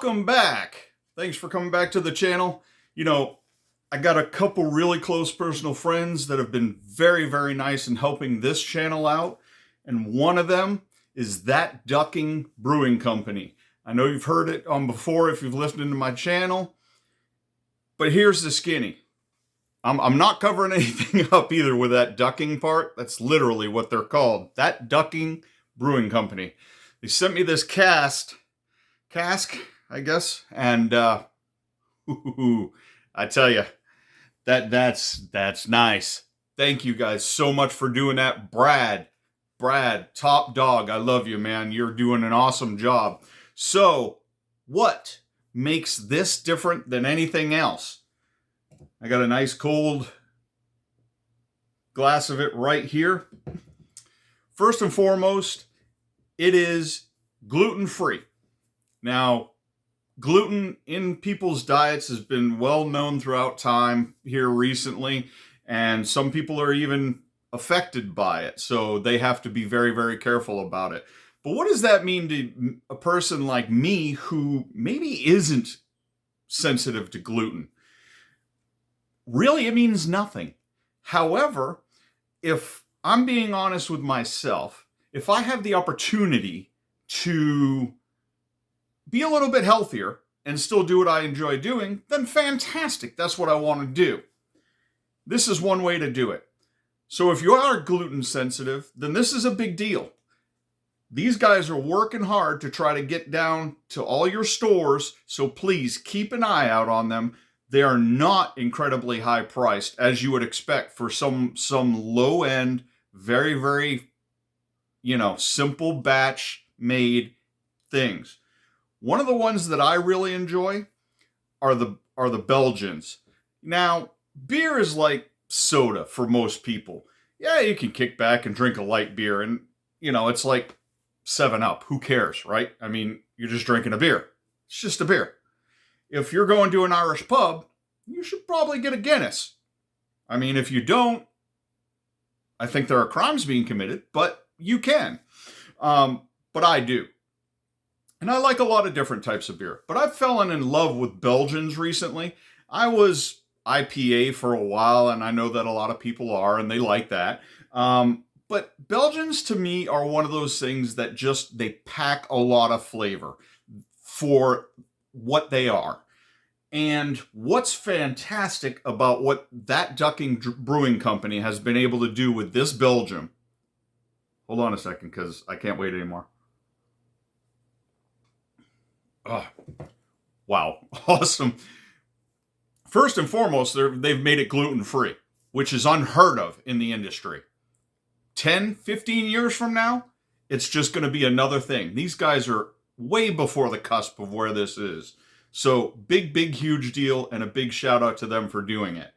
Welcome back. Thanks for coming back to the channel. I got a couple really close personal friends that have been very, very nice in helping this channel out. And one of them is That Ducking Brewing Company. I know you've heard it on before if you've listened to my channel. But here's the skinny. I'm not covering anything up either with that ducking part. That's literally what they're called. That Ducking Brewing Company. They sent me this cask, I guess, and I tell you, that's nice. Thank you guys so much for doing that. Brad, top dog, I love you, man. You're doing an awesome job. So, what makes this different than anything else? I got a nice cold glass of it right here. First and foremost, it is gluten-free. Now, gluten in people's diets has been well known throughout time here recently, and some people are even affected by it, so they have to be very, very careful about it. But what does that mean to a person like me who maybe isn't sensitive to gluten? Really, it means nothing. However, if I'm being honest with myself, if I have the opportunity to be a little bit healthier and still do what I enjoy doing, then fantastic. That's what I want to do. This is one way to do it. So if you are gluten sensitive, then this is a big deal. These guys are working hard to try to get down to all your stores, so please keep an eye out on them. They are not incredibly high priced, as you would expect for some low end, very, very, simple batch made things. One of the ones that I really enjoy are the Belgians. Now, beer is like soda for most people. Yeah, you can kick back and drink a light beer, and it's like 7-Up. Who cares, right? I mean, you're just drinking a beer. It's just a beer. If you're going to an Irish pub, you should probably get a Guinness. I mean, if you don't, I think there are crimes being committed, but you can. But I do. And I like a lot of different types of beer. But I've fallen in love with Belgians recently. I was IPA for a while, and I know that a lot of people are, and they like that. But Belgians, to me, are one of those things that they pack a lot of flavor for what they are. And what's fantastic about what That Ducking Brewing Company has been able to do with this Belgium. Hold on a second, because I can't wait anymore. Oh, wow. Awesome. First and foremost, they've made it gluten-free, which is unheard of in the industry. 10, 15 years from now, it's just going to be another thing. These guys are way before the cusp of where this is. So big, huge deal, and a big shout out to them for doing it.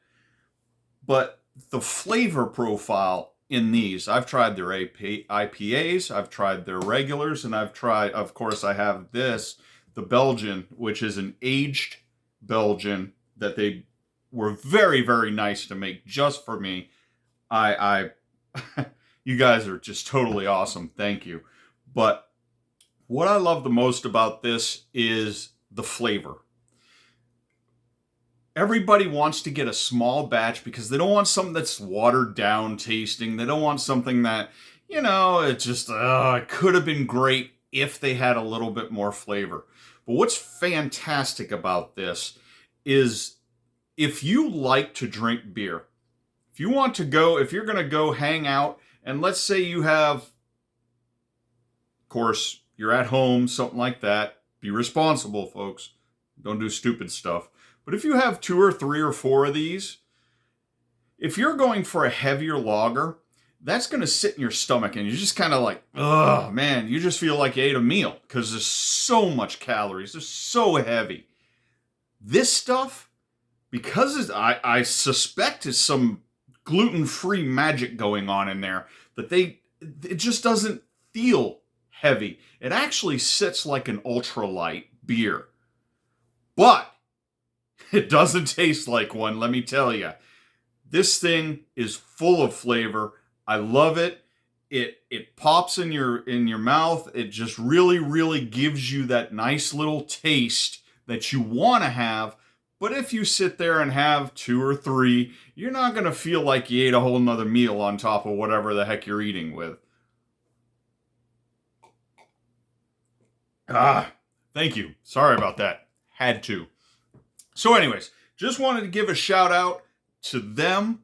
But the flavor profile in these, I've tried their IPAs, I've tried their regulars, and I've tried, of course, I have this, the Belgian, which is an aged Belgian that they were very, very nice to make just for me. You guys are just totally awesome. Thank you. But what I love the most about this is the flavor. Everybody wants to get a small batch because they don't want something that's watered down tasting. They don't want something that, it could have been great if they had a little bit more flavor. But what's fantastic about this is if you like to drink beer, if you're going to go hang out, and let's say you have, of course, you're at home, something like that. Be responsible, folks. Don't do stupid stuff. But if you have 2 or 3 or 4 of these, if you're going for a heavier lager, that's going to sit in your stomach and you're just kind of like, oh man, you just feel like you ate a meal because there's so much calories. They're so heavy. This stuff, because I suspect is some gluten-free magic going on in there, that it just doesn't feel heavy. It actually sits like an ultralight beer. But it doesn't taste like one, let me tell you. This thing is full of flavor. I love it. It pops in your mouth. It just really gives you that nice little taste that you want to have. But if you sit there and have 2 or 3, you're not going to feel like you ate a whole nother meal on top of whatever the heck you're eating with. Thank you. Sorry about that. Had to. So anyways, just wanted to give a shout out to them.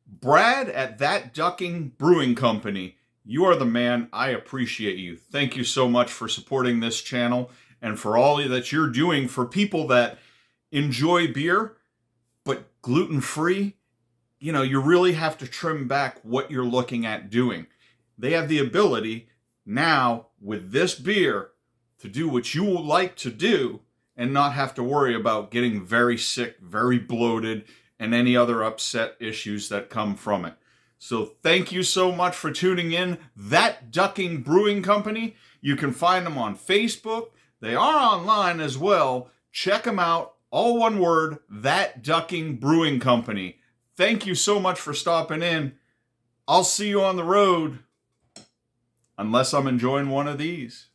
Brad at That Ducking Brewing Company. You are the man. I appreciate you. Thank you so much for supporting this channel and for all that you're doing for people that enjoy beer, but gluten-free. You know, you really have to trim back what you're looking at doing. They have the ability now with this beer to do what you like to do and not have to worry about getting very sick, very bloated, and any other upset issues that come from it. So thank you so much for tuning in. That Ducking Brewing Company. You can find them on Facebook. They are online as well. Check them out. All one word, That Ducking Brewing Company. Thank you so much for stopping in. I'll see you on the road. Unless I'm enjoying one of these.